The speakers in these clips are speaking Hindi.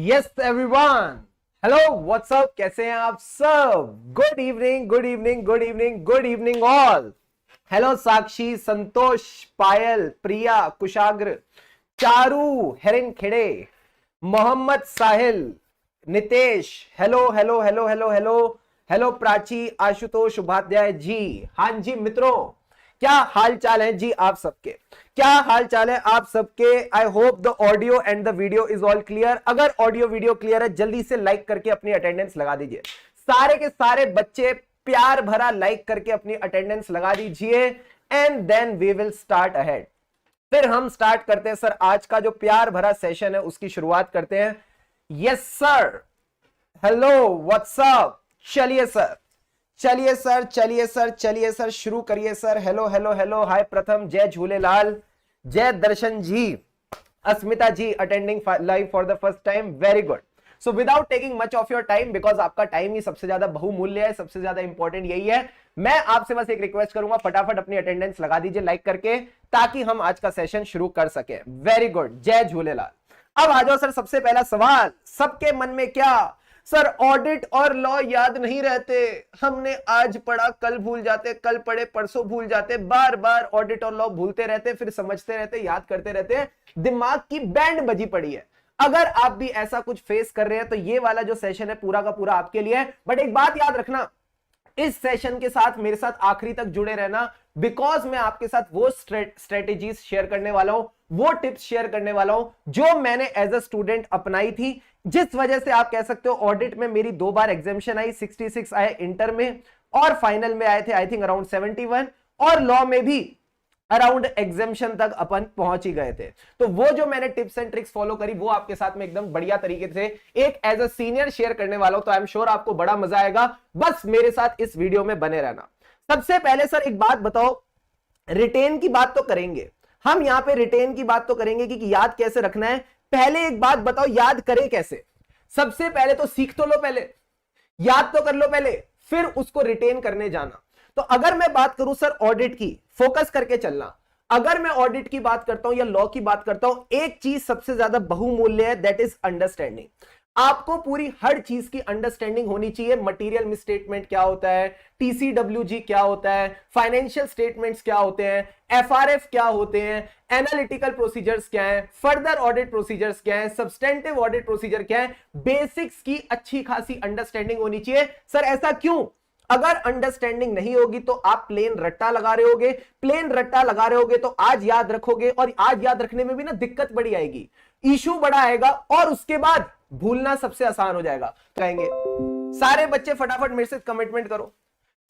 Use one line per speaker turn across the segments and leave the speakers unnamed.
यस एवरीवन, हेलो व्हाट्सअप, कैसे हैं आप सब? Good evening, good evening, good evening, good evening all. Hello Sakshi, Santosh, Payal, Priya, Kushagra, Charu, Herin Khede, Mohammad Sahil, Nitesh, hello hello hello hello hello hello, Prachi, Ashutosh Upadhyay ji. हाँ जी मित्रों, क्या हाल चाल है जी आप सबके? क्या हाल चाल है आप सबके? I hope the audio and the video is all clear. अगर ऑडियो वीडियो क्लियर है, जल्दी से लाइक करके अपनी अटेंडेंस लगा दीजिए। सारे के सारे बच्चे प्यार भरा लाइक करके अपनी अटेंडेंस लगा दीजिए and then we will start ahead. फिर हम स्टार्ट करते हैं सर, आज का जो प्यार भरा सेशन है उसकी शुरुआत करते हैं। यस सर, हेलो व्हाट्सअप, चलिए सर, चलिए सर, चलिए सर, चलिए सर, शुरू करिए sir. Hello hello hello, hi Pratham, जय झूलेलाल, जय Darshan ji, Asmita ji attending live for the first time, very good. So without taking much of your time, because आपका टाइम ही सबसे ज्यादा बहुमूल्य है, सबसे ज्यादा इंपॉर्टेंट यही है, मैं आपसे बस एक रिक्वेस्ट करूंगा, फटाफट अपनी अटेंडेंस लगा दीजिए लाइक करके, ताकि हम आज का सेशन शुरू कर सके। वेरी गुड, जय झूलेलाल। अब आ जाओ सर, सबसे पहला सवाल सबके मन में क्या? सर ऑडिट और लॉ याद नहीं रहते, हमने आज पढ़ा कल भूल जाते, कल पढ़े परसों भूल जाते, बार बार ऑडिट और लॉ भूलते रहते, फिर समझते रहते, याद करते रहते, दिमाग की बैंड बजी पड़ी है। अगर आप भी ऐसा कुछ फेस कर रहे हैं तो ये वाला जो सेशन है पूरा का पूरा आपके लिए है। बट एक बात याद रखना, इस सेशन के साथ मेरे साथ आखिरी तक जुड़े रहना, बिकॉज मैं आपके साथ वो स्ट्रेटेजीज शेयर करने वाला हूं, वो टिप्स शेयर करने वाला हूं जो मैंने एज अ स्टूडेंट अपनाई थी, जिस वजह से आप कह सकते हो ऑडिट में मेरी 2 बार एग्जामिशन आई, 66 आए इंटर में और फाइनल में आए थे आई थिंक अराउंड 71, और लॉ में भी अराउंड एग्जामिशन तक अपन पहुंच ही गए थे। तो वो जो मैंने टिप्स एंड ट्रिक्स फॉलो करी वो आपके साथ में एकदम बढ़िया तरीके से एक एज अ सीनियर शेयर करने वाला हूं, तो आई एम श्योर आपको बड़ा मजा आएगा। बस मेरे साथ इस वीडियो में बने रहना। सबसे पहले सर एक बात बताओ, रिटेन की बात तो करेंगे हम यहां पे, रिटेन की बात तो करेंगे कि याद कैसे रखना है। पहले एक बात बताओ, याद करें कैसे? सबसे पहले तो सीख तो लो, पहले याद तो कर लो पहले, फिर उसको रिटेन करने जाना। तो अगर मैं बात करूं सर ऑडिट की, फोकस करके चलना, अगर मैं ऑडिट की बात करता हूं या लॉ की बात करता हूं, एक चीज सबसे ज्यादा बहुमूल्य है, दैट इज अंडरस्टैंडिंग। आपको पूरी हर चीज की अंडरस्टैंडिंग होनी चाहिए। मटेरियल मिसस्टेटमेंट क्या होता है, टीसीडब्ल्यूजी क्या होता है, फाइनेंशियल स्टेटमेंट्स क्या होते हैं, एफआरएफ क्या होते हैं, एनालिटिकल प्रोसीजर्स क्या है, फर्दर ऑडिट प्रोसीजर्स क्या है, सब्सटेंटिव ऑडिट प्रोसीजर क्या है, बेसिक्स की अच्छी खासी अंडरस्टैंडिंग होनी चाहिए। सर ऐसा क्यों? अगर अंडरस्टैंडिंग नहीं होगी तो आप प्लेन रट्टा लगा रहे होगे, प्लेन रट्टा लगा रहे होगे तो आज याद रखोगे, और आज याद रखने में भी ना दिक्कत बड़ी आएगी, इशू बड़ा आएगा, और उसके बाद भूलना सबसे आसान हो जाएगा। कहेंगे सारे बच्चे फटाफट मेरे साथ कमिटमेंट करो,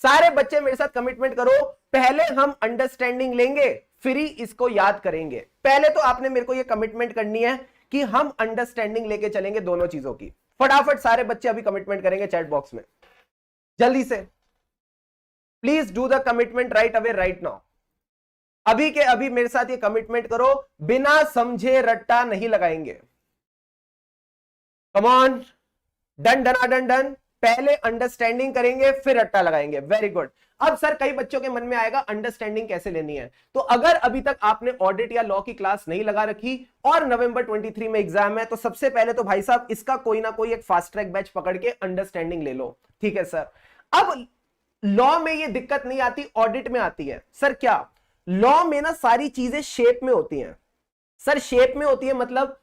सारे बच्चे मेरे साथ कमिटमेंट करो, पहले हम अंडरस्टैंडिंग लेंगे फिर ही इसको याद करेंगे। पहले तो आपने मेरे को ये कमिटमेंट करनी है कि हम अंडरस्टैंडिंग लेके चलेंगे दोनों चीजों की। फटाफट सारे बच्चे अभी कमिटमेंट करेंगे चैट बॉक्स में, जल्दी से please do the commitment right away right now. अभी के अभी मेरे साथ ये कमिटमेंट करो, बिना समझे रट्टा नहीं लगाएंगे। Come on, done done done done, पहले अंडरस्टैंडिंग करेंगे फिर रट्टा लगाएंगे। Very good. अब सर कई बच्चों के मन में आएगा अंडरस्टैंडिंग कैसे लेनी है, तो अगर अभी तक आपने ऑडिट या लॉ की क्लास नहीं लगा रखी और नवंबर 23 में एग्जाम है, तो सबसे पहले तो भाई साहब इसका कोई ना कोई एक फास्ट ट्रैक बैच पकड़ के अंडरस्टैंडिंग ले लो, ठीक है सर। अब लॉ में ये दिक्कत नहीं आती, ऑडिट में आती है। सर क्या? लॉ में ना सारी चीजें शेप में होती हैं। सर शेप में होती है मतलब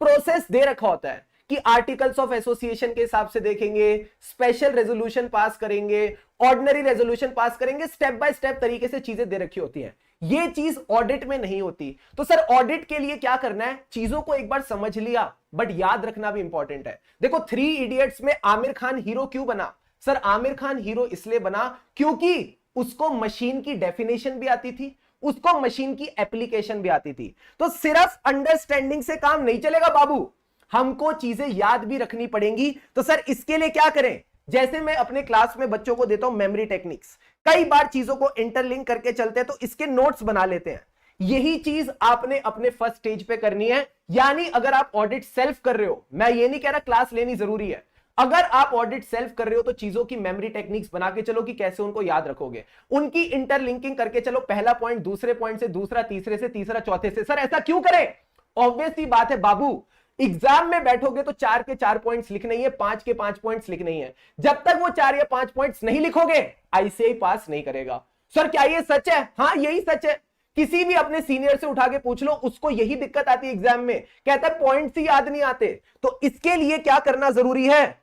प्रोसेस दे रखा होता है कि आर्टिकल्स ऑफ एसोसिएशन के हिसाब से देखेंगे, स्पेशल रेजोल्यूशन पास करेंगे, ऑर्डिनरी रेजोल्यूशन पास करेंगे, स्टेप बाय स्टेप तरीके से चीजें दे रखी होती हैं। ये चीज ऑडिट में नहीं होती। तो सर ऑडिट के लिए क्या करना है? चीजों को एक बार समझ लिया, बट याद रखना भी इंपॉर्टेंट है। देखो 3 इडियट्स में आमिर खान हीरो क्यों बना? सर आमिर खान हीरो इसलिए बना क्योंकि उसको मशीन की डेफिनेशन भी आती थी, उसको मशीन की एप्लीकेशन भी आती थी। तो सिर्फ अंडरस्टैंडिंग से काम नहीं चलेगा बाबू, हमको चीजें याद भी रखनी पड़ेंगी। तो सर इसके लिए क्या करें? जैसे मैं अपने क्लास में बच्चों को देता हूं मेमोरी टेक्निक्स, कई बार चीजों को इंटरलिंक करके चलते हैं तो इसके नोट्स बना लेते हैं। यही चीज आपने अपने फर्स्ट स्टेज पे करनी है। यानी अगर आप ऑडिट सेल्फ कर रहे हो, मैं ये नहीं कह रहा क्लास लेनी जरूरी है, अगर आप ऑडिट सेल्फ कर रहे हो तो चीजों की मेमोरी टेक्निक्स बना के चलो कि कैसे उनको याद रखोगे, उनकी इंटरलिंकिंग करके चलो, पहला पॉइंट दूसरे पॉइंट से दूसरा, तीसरे से तीसरा, चौथे से। सर ऐसा क्यों करें? ऑब्वियस सी बात है बाबू, एग्जाम में बैठोगे तो 4 के 4 पॉइंट्स लिखने ही है, 5 के 5 पॉइंट्स लिखने ही है। जब तक वो 4 या 5 पॉइंट्स नहीं लिखोगे आईसीआई पास नहीं करेगा। सर क्या ये सच है? हाँ यही सच है। किसी भी अपने सीनियर से उठा के पूछ लो, उसको यही दिक्कत आती है एग्जाम में, कहता है पॉइंट्स ही याद नहीं आते। तो इसके लिए क्या करना जरूरी है?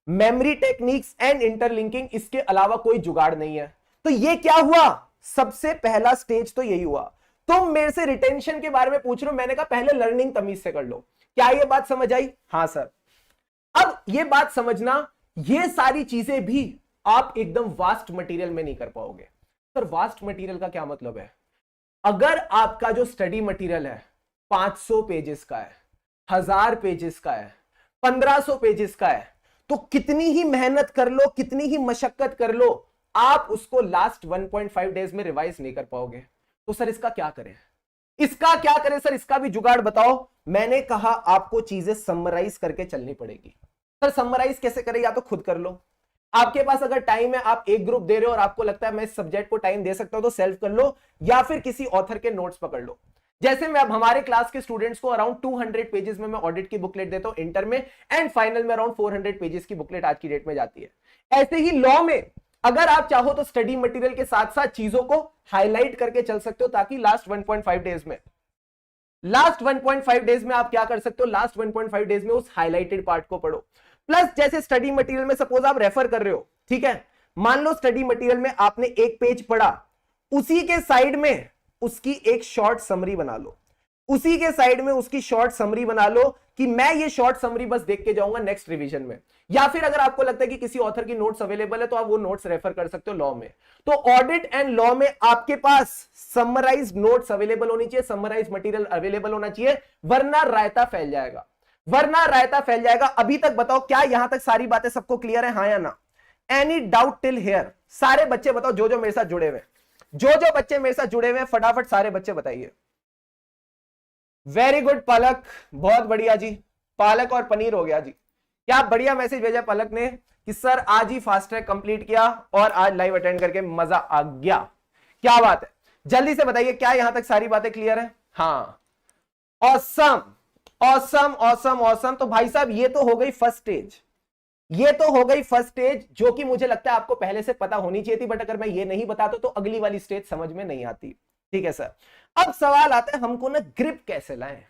मेमोरी टेक्निक्स एंड इंटरलिंकिंग, इसके अलावा कोई जुगाड़ नहीं है। तो ये क्या हुआ? सबसे पहला स्टेज तो यही हुआ। तुम मेरे से रिटेंशन के बारे में पूछ रहे हो, मैंने कहा पहले लर्निंग तमीज से कर लो। क्या ये बात समझ आई? हाँ सर। अब ये बात समझना, ये सारी चीजें भी आप एकदम वास्ट मटेरियल में नहीं कर पाओगे। सर वास्ट मटेरियल का क्या मतलब है? अगर आपका जो स्टडी मटेरियल है 500 पेजेस का है, 1000 पेजेस का है, 1500 पेजेस का है, तो कितनी ही मेहनत कर लो, कितनी ही मशक्कत कर लो, आप उसको लास्ट 1.5 डेज में रिवाइज नहीं कर पाओगे। तो सर इसका क्या करें? इसका क्या करें सर? इसका भी जुगाड़ बताओ। मैंने कहा आपको चीजें समराइज करके चलनी पड़ेगी। सर समराइज कैसे करें? या तो खुद कर लो, आपके पास अगर टाइम है, आप एक ग्रुप दे रहे हो और आपको लगता है मैं इस सब्जेक्ट को टाइम दे सकता हूं तो सेल्फ कर लो, या फिर किसी ऑथर के नोट्स पकड़ लो। जैसे मैं अब हमारे क्लास के स्टूडेंट्स को अराउंड 200 पेजेस में मैं ऑडिट की बुकलेट देता हूं इंटर में, एंड फाइनल में अराउंड 400 पेजेस की बुकलेट आज की डेट में जाती है। ऐसे ही लॉ में अगर आप चाहो तो स्टडी मटेरियल के साथ साथ चीजों को हाईलाइट करके चल सकते हो, ताकि लास्ट 1.5 डेज में आप क्या कर सकते हो? लास्ट 1.5 डेज में उस हाईलाइटेड पार्ट को पढ़ो। प्लस जैसे स्टडी मटेरियल में सपोज आप रेफर कर रहे हो, ठीक है, मान लो स्टडी मटेरियल में आपने एक पेज पढ़ा, उसी के साइड में उसकी एक शॉर्ट समरी बना लो, उसी के साइड में उसकी शॉर्ट समरी बना लो कि मैं ये शॉर्ट समरी बस देख के जाऊंगा नेक्स्ट रिवीजन में। या फिर अगर आपको लगता है कि किसी ऑथर की नोट्स अवेलेबल है तो आप वो नोट्स रेफर कर सकते हो लॉ में। तो ऑडिट एंड लॉ में आपके पास समराइज्ड नोट्स अवेलेबल होनी चाहिए, समराइज्ड मटेरियल अवेलेबल होना चाहिए, वरना रायता फैल जाएगा, वरना रायता फैल जाएगा। अभी तक बताओ क्या यहां तक सारी बातें सबको क्लियर है? हाँ या ना? Any doubt till here? सारे बच्चे बताओ, जो जो मेरे साथ जुड़े हुए, जो जो बच्चे मेरे साथ जुड़े हुए, फटाफट सारे बच्चे बताइए। वेरी गुड पलक, बहुत बढ़िया जी। पालक और पनीर हो गया जी। क्या बढ़िया मैसेज भेजा पलक ने कि सर आज ही फास्ट ट्रैक कंप्लीट किया और आज लाइव अटेंड करके मजा आ गया। क्या बात है, जल्दी से बताइए क्या यहां तक सारी बातें क्लियर है? हाँ, ऑसम ऑसम ऑसम ऑसम। तो भाई साहब ये तो हो गई फर्स्ट स्टेज, ये तो हो गई फर्स्ट स्टेज, जो कि मुझे लगता है आपको पहले से पता होनी चाहिए थी, बट अगर मैं ये नहीं बताता तो अगली वाली स्टेज समझ में नहीं आती। ठीक है सर। अब सवाल आता है हमको ना ग्रिप कैसे लाएं,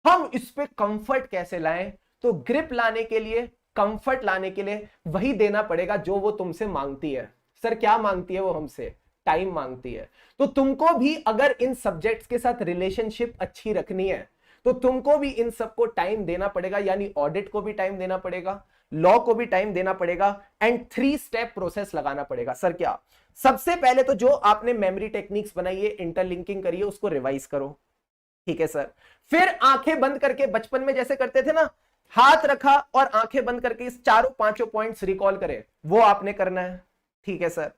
हम इस पे कंफर्ट कैसे लाएं? तो ग्रिप लाने के लिए, कंफर्ट लाने के लिए वही देना पड़ेगा जो वो तुमसे मांगती है। सर क्या मांगती है वो हमसे? टाइम मांगती है। तो तुमको भी अगर इन सब्जेक्ट्स के साथ रिलेशनशिप अच्छी रखनी है तो तुमको भी इन सबको टाइम देना पड़ेगा, यानी ऑडिट को भी टाइम देना पड़ेगा, लॉ को भी टाइम देना पड़ेगा, एंड 3 स्टेप प्रोसेस लगाना पड़ेगा। सर क्या? सबसे पहले तो जो आपने मेमोरी टेक्निक्स बनाई है, इंटरलिंकिंग करिए, उसको रिवाइज करो। ठीक है सर। फिर आंखें बंद करके, बचपन में जैसे करते थे ना, हाथ रखा और आंखें बंद करके इस 4-5 पॉइंट्स रिकॉल करे, वो आपने करना है। ठीक है सर।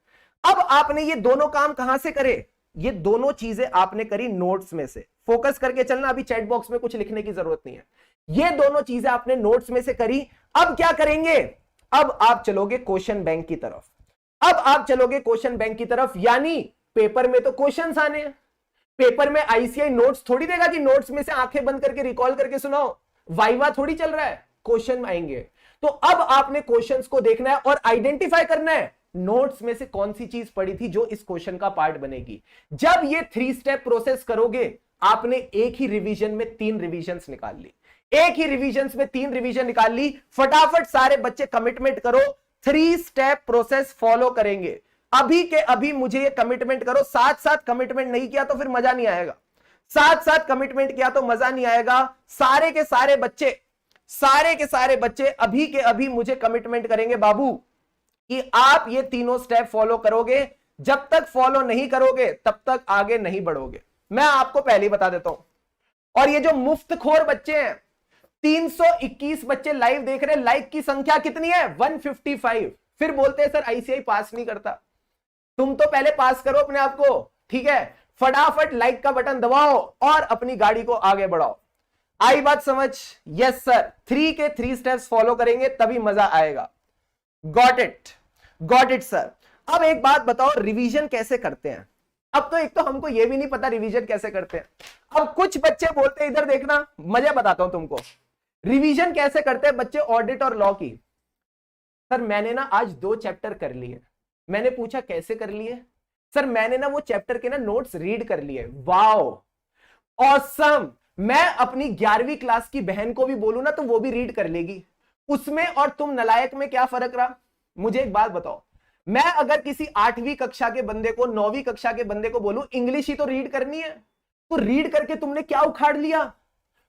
अब आपने ये दोनों काम कहां से करे? ये दोनों चीजें आपने करी नोट्स में से। फोकस करके चलना, अभी चैट बॉक्स में कुछ लिखने की जरूरत नहीं है। ये दोनों चीजें आपने नोट्स में से करी। अब क्या करेंगे? अब आप चलोगे क्वेश्चन बैंक की तरफ। अब आप चलोगे क्वेश्चन बैंक की तरफ, यानी पेपर में तो क्वेश्चंस आने हैं। पेपर में आईसीआई नोट्स थोड़ी देगा कि नोट्स में से आंखें बंद करके रिकॉल करके सुनाओ, वाइवा थोड़ी चल रहा है, क्वेश्चन आएंगे। तो अब आपने क्वेश्चंस को देखना है और आइडेंटिफाई करना है नोट्स में से कौन सी चीज पड़ी थी जो इस क्वेश्चन का पार्ट बनेगी। जब ये 3 स्टेप प्रोसेस करोगे, आपने एक ही रिवीजन में 3 रिवीजन्स निकाल ली, एक ही रिवीजन्स में 3 रिवीजन निकाल ली। फटाफट सारे बच्चे कमिटमेंट करो, 3 स्टेप प्रोसेस फॉलो करेंगे। अभी के अभी मुझे ये कमिटमेंट करो। साथ साथ कमिटमेंट नहीं किया तो फिर मजा नहीं आएगा, साथ साथ कमिटमेंट किया तो मजा नहीं आएगा। सारे के सारे बच्चे, सारे के सारे बच्चे अभी के अभी मुझे कमिटमेंट करेंगे बाबू कि आप ये तीनों स्टेप फॉलो करोगे। जब तक फॉलो नहीं करोगे तब तक आगे नहीं बढ़ोगे, मैं आपको पहले ही बता देता हूं। और ये जो मुफ्तखोर बच्चे हैं, 321 बच्चे लाइव देख रहे हैं, लाइक की संख्या कितनी है? 155। फिर बोलते हैं सर आईसीआई पास नहीं करता। तुम तो पहले पास करो अपने आप को, ठीक है? फटाफट लाइक का बटन दबाओ और अपनी गाड़ी को आगे बढ़ाओ। आई बात समझ? Yes sir. 3 के 3 स्टेप्स फॉलो करेंगे तभी मजा आएगा। Got it, got it sir. अब एक बात बताओ, रिवीजन कैसे करते हैं? अब तो एक तो हमको ये भी नहीं पता रिवीजन कैसे करते हैं। अब कुछ बच्चे बोलते हैं, इधर देखना, मजा बताता हूं तुमको। रिवीजन कैसे करते हैं बच्चे ऑडिट और लॉ की? सर मैंने ना आज 2 चैप्टर कर लिए। मैंने पूछा कैसे कर लिए? सर मैंने ना वो चैप्टर के ना नोट्स रीड कर लिए। Wow, awesome. मैं अपनी 11वीं क्लास की बहन को भी बोलूं ना तो वो भी रीड कर लेगी। उसमें और तुम नलायक में क्या फर्क रहा? मुझे एक बात बताओ, मैं अगर किसी 8वीं कक्षा के बंदे को 9वीं कक्षा के बंदे को बोलूं इंग्लिश ही तो रीड करनी है, तो रीड करके तुमने क्या उखाड़ लिया?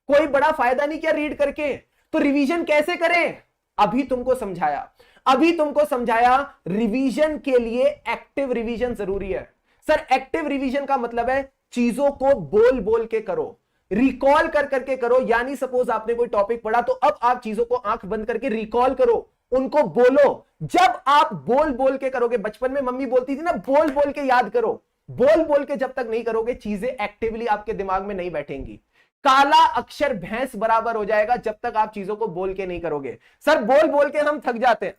कोई बड़ा फायदा नहीं किया रीड करके। तो रिवीजन कैसे करें? अभी तुमको समझाया रिवीजन के लिए एक्टिव रिवीजन जरूरी है। सर एक्टिव रिवीजन का मतलब है चीजों को बोल बोल के करो, रिकॉल कर करके करो। यानी सपोज आपने कोई टॉपिक पढ़ा तो अब आप चीजों को आंख बंद करके रिकॉल करो, उनको बोलो। जब आप बोल बोल के करोगे, बचपन में मम्मी बोलती थी ना बोल बोल के याद करो, बोल बोल के जब तक नहीं करोगे चीजें एक्टिवली आपके दिमाग में नहीं बैठेंगी। काला अक्षर भैंस बराबर हो जाएगा जब तक आप चीजों को बोल के नहीं करोगे। सर बोल बोल के हम थक जाते हैं,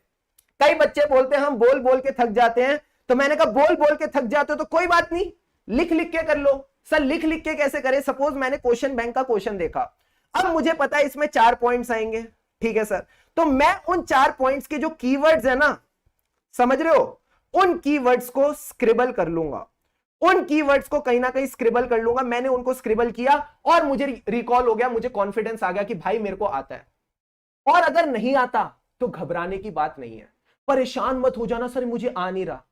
कई बच्चे बोलते हैं हम बोल बोल के थक जाते हैं। तो मैंने कहा बोल बोल के थक जाते हो तो कोई बात नहीं, लिख लिख के कर लो। सर लिख लिख के कैसे करें? सपोज मैंने क्वेश्चन बैंक का क्वेश्चन देखा, अब मुझे पता है इसमें 4 पॉइंट्स आएंगे, ठीक है सर, तो मैं उन 4 पॉइंट्स के जो कीवर्ड्स है ना, समझ रहे हो, उन कीवर्ड्स को स्क्रिबल कर लूंगा, उन कीवर्ड्स को कहीं ना कहीं स्क्रिबल कर लूंगा। मैंने उनको स्क्रिबल किया और मुझे रिकॉल हो गया, मुझे कॉन्फिडेंस आ गया कि भाई मेरे को आता है। और अगर नहीं आता तो घबराने की बात नहीं है, परेशान मत हो जाना सर मुझे आ नहीं रहा।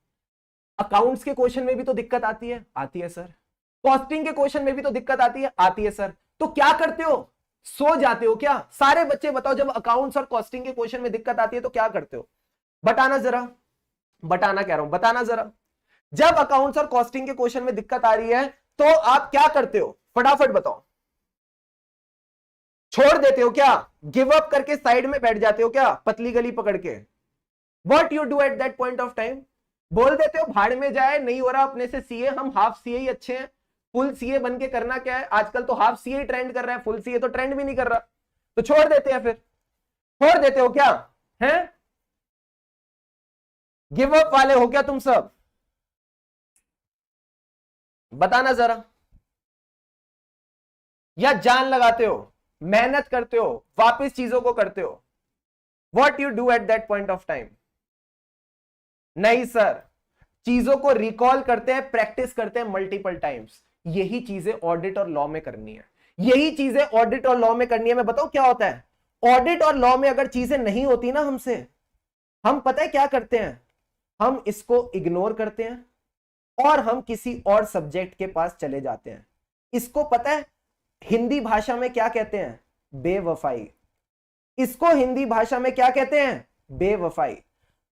अकाउंट्स के क्वेश्चन में भी तो दिक्कत आती है सर। कॉस्टिंग के क्वेश्चन में भी तो दिक्कत आती है सर। तो क्या करते हो? सो जाते हो क्या? सारे बच्चे बताओ, जब अकाउंट्स और कॉस्टिंग के क्वेश्चन में दिक्कत आती है तो क्या करते हो? बताना जरा, बताना कह रहा हूं, बताना जरा। जब अकाउंट्स और कॉस्टिंग के क्वेश्चन में दिक्कत आ रही है तो आप क्या करते हो? फटाफट बताओ। छोड़ देते हो क्या? गिव अप करके साइड में बैठ जाते हो क्या, पतली गली पकड़ के? What you do at that point of time? बोल देते हो भाड़ में जाए, नहीं हो रहा अपने से सीए, हम हाफ सीए ही अच्छे हैं, फुल सीए बन के करना क्या है? आजकल तो हाफ सीए ही ट्रेंड कर रहा है, फुल सीए तो ट्रेंड भी नहीं कर रहा। तो छोड़ देते हैं, फिर छोड़ देते हो क्या? हैं? गिव अप वाले हो क्या तुम सब? बताना जरा। या जान लगाते हो, मेहनत करते हो, वापस चीजों को करते हो? What you do at that point of time? नहीं सर, चीजों को रिकॉल करते हैं, प्रैक्टिस करते हैं मल्टीपल टाइम्स। यही चीजें ऑडिट और लॉ में करनी है, यही चीजें ऑडिट और लॉ में करनी है। मैं बताऊं क्या होता है? ऑडिट और लॉ में अगर चीजें नहीं होती ना हमसे, हम पता है क्या करते हैं? हम इसको इग्नोर करते हैं और हम किसी और सब्जेक्ट के पास चले जाते हैं। इसको पता है हिंदी भाषा में क्या कहते हैं? बेवफाई। इसको हिंदी भाषा में क्या कहते हैं? बेवफाई।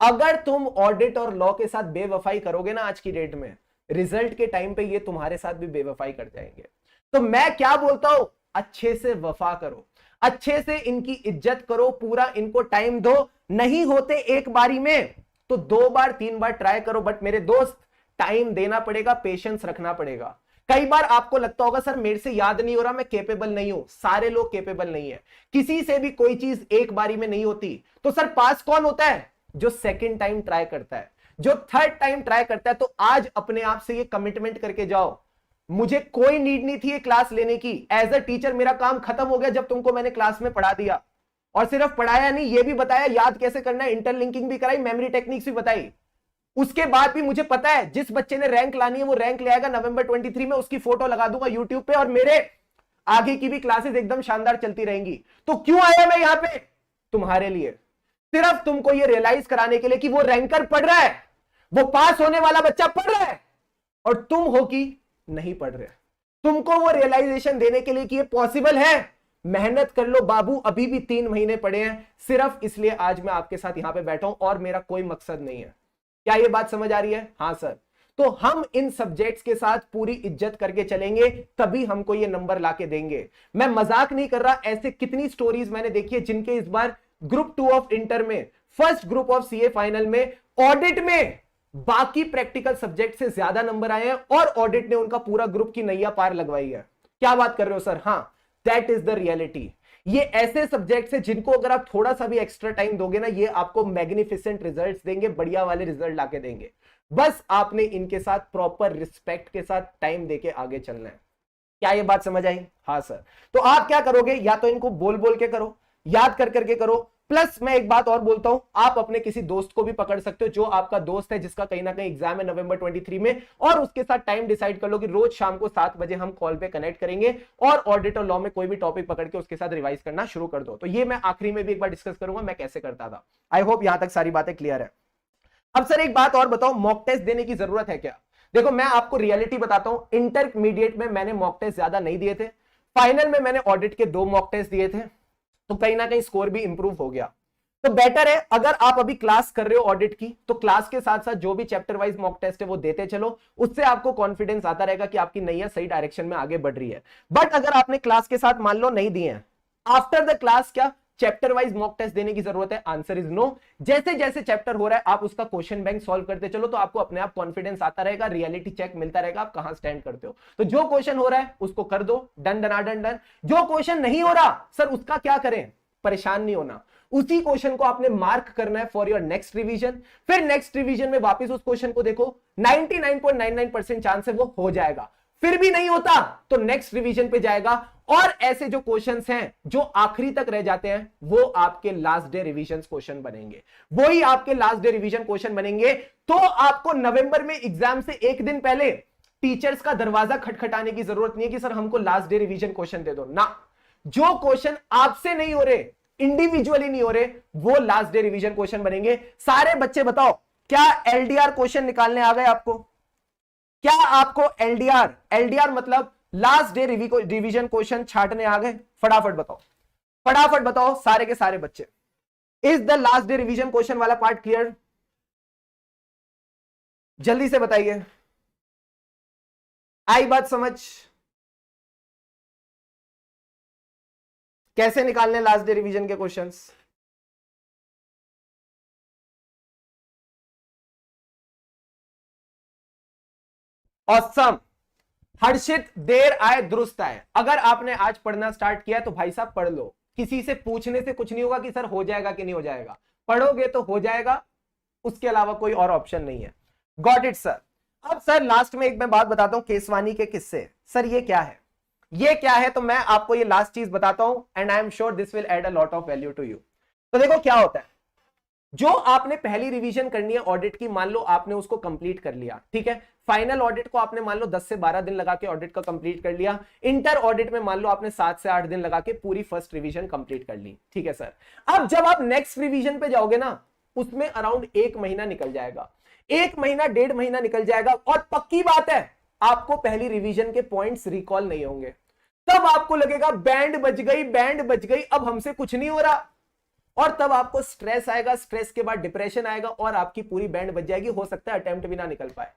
अगर तुम ऑडिट और लॉ के साथ बेवफाई करोगे ना आज की डेट में, रिजल्ट के टाइम पे ये तुम्हारे साथ भी बेवफाई कर जाएंगे। तो मैं क्या बोलता हूं? अच्छे से वफा करो, अच्छे से इनकी इज्जत करो, पूरा इनको टाइम दो। नहीं होते एक बारी में तो 2 बार 3 बार ट्राई करो, बट मेरे दोस्त टाइम देना पड़ेगा, पेशेंस रखना पड़ेगा। कई बार आपको लगता होगा सर मेरे से याद नहीं हो रहा, मैं कैपेबल नहीं हूं। सारे लोग कैपेबल नहीं है, किसी से भी कोई चीज एक बारी में नहीं होती। तो सर पास कौन होता है? जो सेकंड टाइम ट्राई करता है, जो थर्ड टाइम ट्राई करता है। तो आज अपने आप से ये कमिटमेंट करके जाओ, मुझे कोई नीड नहीं थी ये क्लास लेने की। एज अ टीचर मेरा काम खत्म हो गया जब तुमको मैंने क्लास में पढ़ा दिया। और सिर्फ पढ़ाया नहीं, ये भी बताया याद कैसे करना है, इंटरलिंकिंग भी कराई, मेमोरी टेक्निक्स भी बताई। उसके बाद भी मुझे पता है जिस बच्चे ने रैंक लानी है वो रैंक ले आएगा नवंबर 23 में, उसकी फोटो लगा दूंगा यूट्यूब पे, और मेरे आगे की भी क्लासेस एकदम शानदार चलती रहेंगी। तो क्यों आया मैं यहां पे? तुम्हारे लिए, सिर्फ तुमको ये रियलाइज कराने के लिए कि वो रैंकर पढ़ रहा है, वो पास होने वाला बच्चा पढ़ रहा है, और तुम हो कि नहीं पढ़ रहे। तुमको वो रियलाइजेशन देने के लिए कि ये पॉसिबल है। मेहनत कर लो बाबू, अभी भी 3 महीने पड़े हैं। सिर्फ इसलिए आज मैं आपके साथ यहां पे बैठा हूं और मेरा कोई मकसद नहीं है। क्या ये बात समझ आ रही है? हाँ सर। तो हम इन सब्जेक्ट्स के साथ पूरी इज्जत करके चलेंगे, तभी हमको ये नंबर लाके देंगे। मैं मजाक नहीं कर रहा, ऐसे कितनी स्टोरीज मैंने देखी है जिनके इस बार ग्रुप 2 ऑफ इंटर में, first group of CA final में, ऑडिट में बाकी प्रैक्टिकल सब्जेक्ट से ज्यादा नंबर आए हैं और ऑडिट ने उनका पूरा ग्रुप की नैया पार लगवाई है। क्या बात कर रहे हो सर? हाँ, दैट इज द रियलिटी। ये ऐसे सब्जेक्ट्स हैं जिनको अगर आप थोड़ा सा भी एक्स्ट्रा टाइम दोगे ना, ये आपको मैग्निफिसेंट रिजल्ट्स देंगे, बढ़िया वाले रिजल्ट लाके देंगे। बस आपने इनके साथ प्रॉपर रिस्पेक्ट के साथ टाइम देके आगे चलना है। क्या ये बात समझ आई? हाँ सर। तो आप क्या करोगे? या तो इनको बोल बोल के करो, याद कर करके करो। प्लस मैं एक बात और बोलता हूं, आप अपने किसी दोस्त को भी पकड़ सकते हो जो आपका दोस्त है जिसका कहीं ना कहीं एग्जाम है नवंबर 23 में, और उसके साथ टाइम डिसाइड कर लो कि रोज शाम को 7 बजे हम कॉल पे कनेक्ट करेंगे और ऑडिट और लॉ में कोई भी टॉपिक पकड़ के उसके साथ रिवाइज करना शुरू कर दो। तो ये मैं आखिरी में भी एक बार डिस्कस करूंगा मैं कैसे करता था। आई होप यहां तक सारी बातें क्लियर है। अब सर एक बात और बताओ, मॉक टेस्ट देने की जरूरत है क्या? देखो मैं आपको रियलिटी बताता हूं, इंटरमीडिएट में मैंने मॉक टेस्ट ज्यादा नहीं दिए थे, फाइनल में मैंने ऑडिट के 2 मॉक टेस्ट दिए थे, तो कहीं ना कहीं स्कोर भी इंप्रूव हो गया। तो बेटर है अगर आप अभी क्लास कर रहे हो ऑडिट की, तो क्लास के साथ साथ जो भी चैप्टर वाइज मॉक टेस्ट है वो देते चलो, उससे आपको कॉन्फिडेंस आता रहेगा कि आपकी नैया सही डायरेक्शन में आगे बढ़ रही है। बट अगर आपने क्लास के साथ मान लो नहीं दिए हैं, आफ्टर द क्लास क्या चैप्टर वाइज मॉक टेस्ट देने की जरूरत है? Answer is no. जैसे जैसे चैप्टर हो रहा है आप उसका क्वेश्चन बैंक सॉल्व करते चलो, तो आपको अपने आप कॉन्फिडेंस आता रहेगा, रियलिटी चेक मिलता रहेगा आप कहां स्टैंड करते हो। तो जो क्वेश्चन हो रहा है उसको कर दो, डन डन डन डन। जो क्वेश्चन नहीं हो रहा सर उसका क्या करें? परेशान नहीं होना, उसी क्वेश्चन को आपने मार्क करना है फॉर योर नेक्स्ट रिवीजन। फिर नेक्स्ट रिवीजन में वापस उस क्वेश्चन को देखो, 99.99% चांस है वो हो जाएगा। फिर भी नहीं होता तो नेक्स्ट रिवीजन पे जाएगा, और ऐसे जो क्वेश्चंस हैं जो आखिरी तक रह जाते हैं वो आपके लास्ट डे रिवीजन क्वेश्चन बनेंगे, वही आपके लास्ट डे रिवीजन क्वेश्चन बनेंगे। तो आपको नवंबर में एग्जाम से एक दिन पहले टीचर्स का दरवाजा खटखटाने की जरूरत नहीं है कि सर हमको लास्ट डे रिवीजन क्वेश्चन दे दो ना। जो क्वेश्चन आपसे नहीं हो रहे, इंडिविजुअली नहीं हो रहे, वो लास्ट डे रिवीजन क्वेश्चन बनेंगे। सारे बच्चे बताओ क्या एलडीआर क्वेश्चन निकालने आ गए आपको? क्या आपको एलडीआर, एलडीआर मतलब लास्ट डे रिवीजन क्वेश्चन छांटने आ गए? फटाफट बताओ, फटाफट बताओ सारे के सारे बच्चे। Is the last day revision question वाला पार्ट क्लियर? जल्दी से बताइए, आई बात समझ? कैसे निकालने लास्ट डे रिवीजन के क्वेश्चंस? ऑसम। हर्षित, देर आए दुरुस्त आए। अगर आपने आज पढ़ना स्टार्ट किया तो भाई साहब पढ़ लो, किसी से पूछने से कुछ नहीं होगा कि सर हो जाएगा कि नहीं हो जाएगा, पढ़ोगे तो हो जाएगा, उसके अलावा कोई और ऑप्शन नहीं है। Got it sir. अब सर लास्ट में एक मैं बात बताता हूं, केसवानी के किस्से। सर ये क्या है, ये क्या है? तो मैं आपको ये लास्ट चीज बताता हूं and I am sure this will add a lot of value to you. तो देखो क्या होता है, जो आपने पहली रिवीजन करनी है ऑडिट की, मान लो आपने उसको कंप्लीट कर लिया, ठीक है। फाइनल ऑडिट को आपने मान लो 10 से 12 दिन लगा के ऑडिट का कंप्लीट कर लिया। इंटर ऑडिट में मान लो आपने 7 से 8 दिन लगा के पूरी फर्स्ट रिवीजन कंप्लीट कर ली, ठीक है सर। अब जब आप नेक्स्ट रिवीजन पे जाओगे ना, उसमें अराउंड 1 महीना निकल जाएगा, 1 महीना 1.5 महीना निकल जाएगा, और पक्की बात है आपको पहली रिवीजन के पॉइंट्स रिकॉल नहीं होंगे। तब आपको लगेगा बैंड बज गई, बैंड बज गई, अब हमसे कुछ नहीं हो रहा, और तब आपको स्ट्रेस आएगा, स्ट्रेस के बाद डिप्रेशन आएगा और आपकी पूरी बैंड बच जाएगी, हो सकता है अटेम्प्ट भी ना निकल पाए।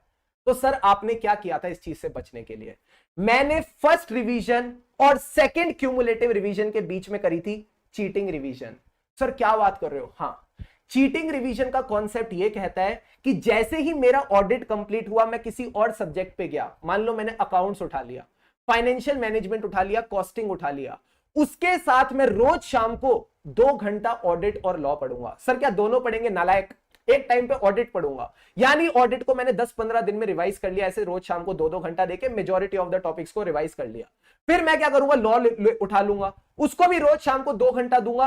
तो सर आपने क्या किया था इस चीज से बचने के लिए? मैंने फर्स्ट रिवीजन और सेकंड क्यूमुलेटिव रिवीजन के बीच में करी थी चीटिंग रिवीजन। सर क्या बात कर रहे हो? हाँ, चीटिंग रिवीजन का कॉन्सेप्ट ये कहता है कि जैसे ही मेरा ऑडिट कंप्लीट हुआ, मैं किसी और सब्जेक्ट पे गया, मान लो मैंने अकाउंट्स उठा लिया, फाइनेंशियल मैनेजमेंट उठा लिया, कॉस्टिंग उठा लिया, उसके साथ मैं रोज शाम को 2 घंटा ऑडिट और लॉ पढ़ूंगा। सर क्या दोनों पढ़ेंगे? नालायक, एक टाइम पे ऑडिट पढ़ूंगा, यानी ऑडिट को मैंने 10-15 दिन में रिवाइज कर लिया, ऐसे रोज शाम को 2-2 घंटा देके मेजॉरिटी ऑफ द टॉपिक्स को रिवाइज कर लिया। फिर मैं क्या करूंगा, लॉ उठा लूंगा, उसको भी रोज शाम को 2 घंटा दूंगा,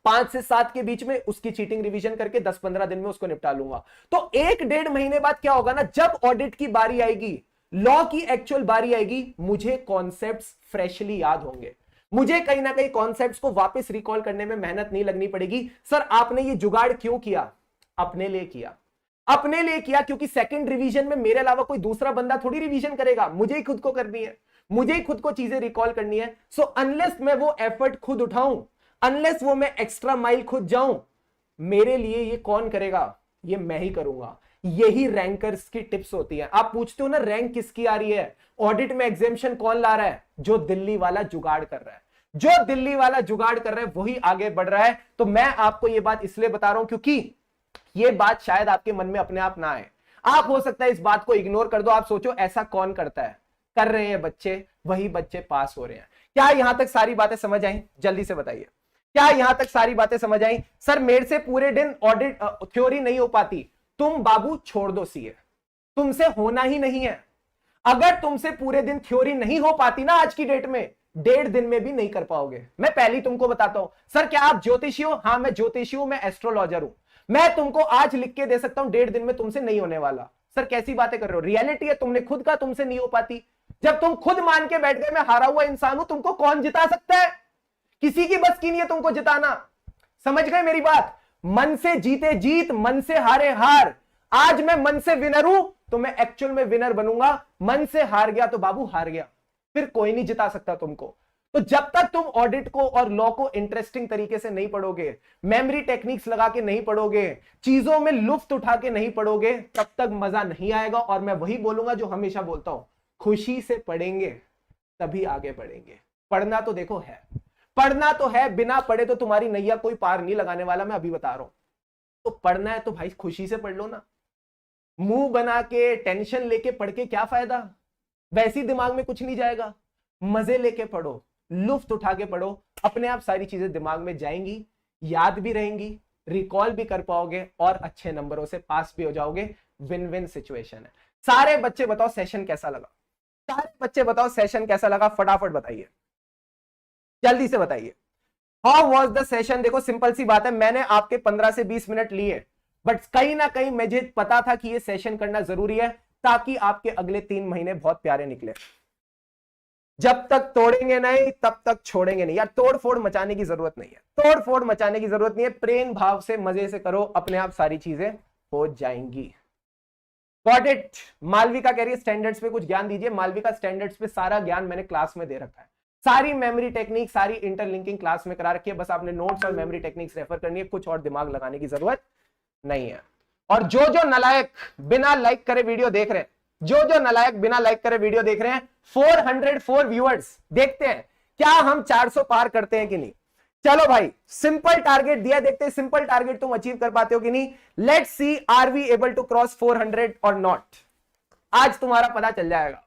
5 से 7 के बीच में उसकी चीटिंग रिवीजन करके 10-15 दिन में उसको निपटा लूंगा। तो 1-1.5 महीने बाद क्या होगा ना, जब ऑडिट की बारी आएगी, लॉ की एक्चुअल बारी आएगी, मुझे कॉन्सेप्ट्स फ्रेशली याद होंगे, मुझे कहीं ना कहीं कॉन्सेप्ट्स को वापस रिकॉल करने में मेहनत नहीं लगनी पड़ेगी। सर आपने ये जुगाड़ क्यों किया? अपने लिए किया, अपने लिए किया, क्योंकि सेकंड रिवीजन में मेरे अलावा कोई दूसरा बंदा थोड़ी रिवीजन करेगा, मुझे ही खुद को करनी है, मुझे ही खुद को चीजें रिकॉल करनी है। सो अनलेस मैं वो एफर्ट खुद उठाऊं, अनलेस वो मैं एक्स्ट्रा माइल खुद जाऊं, मेरे लिए ये कौन करेगा? ये मैं ही करूंगा। यही रैंकर्स की टिप्स होती है। आप पूछते हो ना रैंक किसकी आ रही है, ऑडिट में एग्जामिनेशन कौन ला रहा है? जो दिल्ली वाला जुगाड़ कर रहा है, जो दिल्ली वाला जुगाड़ कर रहा है वही आगे बढ़ रहा है। तो मैं आपको ये बात इसलिए बता रहा हूं क्योंकि ये बात शायद आपके मन में अपने आप ना आए। आप हो सकता है इस बात को इग्नोर कर दो, आप सोचो ऐसा कौन करता है? कर रहे हैं बच्चे, वही बच्चे पास हो रहे हैं। क्या यहां तक सारी बातें समझ आई? जल्दी से बताइए, क्या यहां तक सारी बातें समझ आई? सर मेरे से पूरे दिन ऑडिट थ्योरी नहीं हो पाती, तुम बाबू छोड़ दो सीए, तुमसे होना ही नहीं है। अगर तुमसे पूरे दिन थ्योरी नहीं हो पाती ना आज की डेट में, 1.5 दिन में भी नहीं कर पाओगे। मैं पहले ही तुमको बताता हूं। सर क्या आप ज्योतिषी हो? हाँ मैं ज्योतिषी हूं, मैं एस्ट्रोलॉजर हूं। मैं तुमको आज लिख के दे सकता हूं 1.5 दिन में तुमसे नहीं होने वाला। सर कैसी बातें कर रहे हो? रियलिटी है, तुमने खुद कहा तुमसे नहीं हो पाती। जब तुम खुद मान के बैठ गए मैं हारा हुआ इंसान हूं, तुमको कौन जिता सकता है? किसी की बस की नहीं है तुमको जिताना। समझ गए मेरी बात? मन से जीते जीत, मन से हारे हार। आज मैं मन से विनर हूं तो मैं एक्चुअल में विनर बनूंगा। मन से हार गया तो बाबू हार गया, फिर कोई नहीं जिता सकता तुमको। तो जब तक तुम ऑडिट को और लॉ को इंटरेस्टिंग तरीके से नहीं पढ़ोगे, मेमोरी टेक्निक्स लगा के नहीं पढ़ोगे, चीजों में लुफ्त उठा के नहीं पढ़ोगे, तब तक मजा नहीं आएगा। और मैं वही बोलूंगा जो हमेशा बोलता हूं, खुशी से पढ़ेंगे तभी आगे बढ़ेंगे। पढ़ना तो देखो है, पढ़ना तो है, बिना पढ़े तो तुम्हारी नैया कोई पार नहीं लगाने वाला, मैं अभी बता रहा हूं। तो पढ़ना है तो भाई खुशी से पढ़ लो ना। मुंह बना के टेंशन लेके पढ़ के क्या फायदा? वैसी दिमाग में कुछ नहीं जाएगा। मजे लेके पढ़ो, लुफ्त उठा के पढ़ो, अपने आप सारी चीजें दिमाग में जाएंगी, याद भी रहेंगी, रिकॉल भी कर पाओगे और अच्छे नंबरों से पास भी हो जाओगे। विन विन सिचुएशन है। सारे बच्चे बताओ सेशन कैसा लगा? सारे बच्चे बताओ सेशन कैसा लगा? फटाफट बताइए, जल्दी से बताइए। How was the session? देखो सिंपल सी बात है, मैंने आपके 15 से 20 मिनट लिए, बट कहीं ना कहीं मुझे पता था कि ये सेशन करना जरूरी है ताकि आपके अगले 3 महीने बहुत प्यारे निकले। जब तक तोड़ेंगे नहीं तब तक छोड़ेंगे नहीं। यार तोड़ फोड़ मचाने की जरूरत नहीं है, तोड़ फोड़ मचाने की जरूरत नहीं है। प्रेम भाव से मजे से करो, अपने आप सारी चीजें हो जाएंगी। Got it? मालविका कह रही है स्टैंडर्ड्स पे कुछ ज्ञान दीजिए। मालविका स्टैंडर्ड्स पे सारा ज्ञान मैंने क्लास में दे रखा है, सारी मेमोरी टेक्निक, सारी इंटरलिंकिंग क्लास में करा रखी है। बस आपने नोट्स और मेमोरी टेक्निक्स रेफर करनी है, कुछ और दिमाग लगाने की जरूरत नहीं है। और जो जो नलायक बिना लाइक करे वीडियो देख रहे हैं, जो जो नलायक बिना लाइक करे वीडियो देख रहे हैं, 404 व्यूअर्स, देखते हैं क्या हम 400 पार करते हैं कि नहीं। चलो भाई सिंपल टारगेट दिया, देखते हैं सिंपल टारगेट तुम अचीव कर पाते हो कि नहीं। Let's see are we able to cross 400 और नॉट। आज तुम्हारा पता चल जाएगा,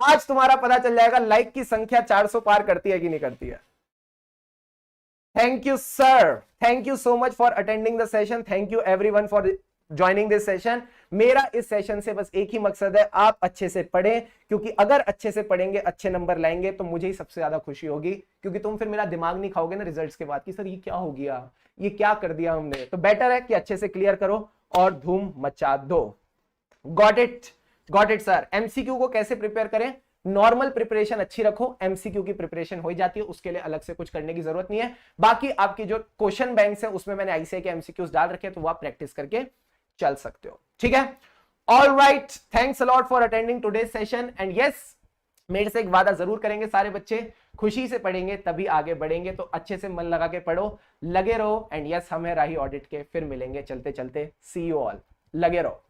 आज तुम्हारा पता चल जाएगा लाइक की संख्या 400 पार करती है कि नहीं करती है। Thank you sir, thank you so much for attending the session, thank you everyone for joining this session. मेरा इस सेशन से बस एक ही मकसद है, आप अच्छे से पढ़ें, क्योंकि अगर अच्छे से पढ़ेंगे, अच्छे नंबर लाएंगे तो मुझे ही सबसे ज्यादा खुशी होगी, क्योंकि तुम फिर मेरा दिमाग नहीं खाओगे ना रिजल्ट्स के बाद कि सर ये क्या हो गया, ये क्या कर दिया हमने। तो बेटर है कि अच्छे से क्लियर करो और धूम मचा दो। Got it? Got it sir. MCQ को कैसे प्रिपेयर करें? नॉर्मल प्रिपरेशन अच्छी रखो, एमसीक्यू की प्रिपरेशन हो जाती है, उसके लिए अलग से कुछ करने की जरूरत नहीं है। बाकी आपकी जो क्वेश्चन बैंक्स है उसमें मैंने आईसीआई के एमसीक्यूज डाल रखे हैं, तो वो आप प्रैक्टिस करके चल सकते हो। ठीक है, all right, thanks a lot for attending today's session. And yes, मेरे से एक वादा जरूर करेंगे, सारे बच्चे खुशी से पढ़ेंगे तभी आगे बढ़ेंगे। तो अच्छे से मन लगा के पढ़ो, लगे रहो। एंड यस, हम है राही ऑडिट के, फिर मिलेंगे चलते चलते। सी यू ऑल, लगे रहो।